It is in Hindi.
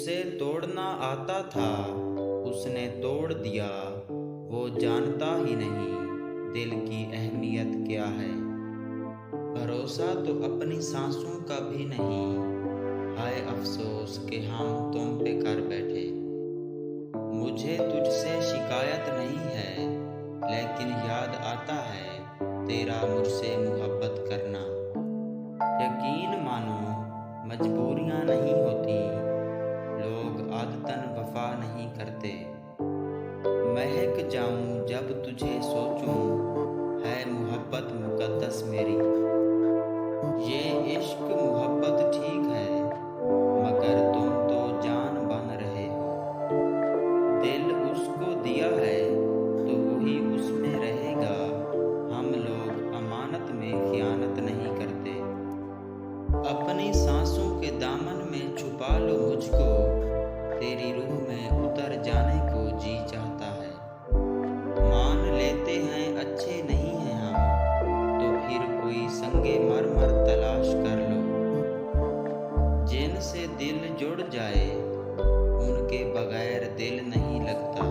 जिसे तोड़ना आता था उसने तोड़ दिया, वो जानता ही नहीं दिल की अहमियत क्या है। भरोसा तो अपनी सांसों का भी नहीं, हाय अफसोस कि हम तुम पे कर बैठे। मुझे तुझसे शिकायत नहीं है, लेकिन याद आता है तेरा मुझसे मोहब्बत करना। यकीन मानो मजबूरियां नहीं होती, लोग आदतन वफा नहीं करते। महक जाऊं जब तुझे सोचूं, है मोहब्बत मुकद्दस मेरी। ये इश्क मोहब्बत ठीक है, मगर तुम तो जान बन रहे हो। दिल उसको दिया है तो वही उसमें रहेगा, हम लोग अमानत में खियानत नहीं करते। अपनी सांसों के दामन में छुपा लो मुझको, तेरी रूह में उतर जाने को जी चाहता है। मान लेते हैं अच्छे नहीं हैं हम, तो फिर कोई संगे मरमर तलाश कर लो। जिनसे दिल जुड़ जाए उनके बगैर दिल नहीं लगता।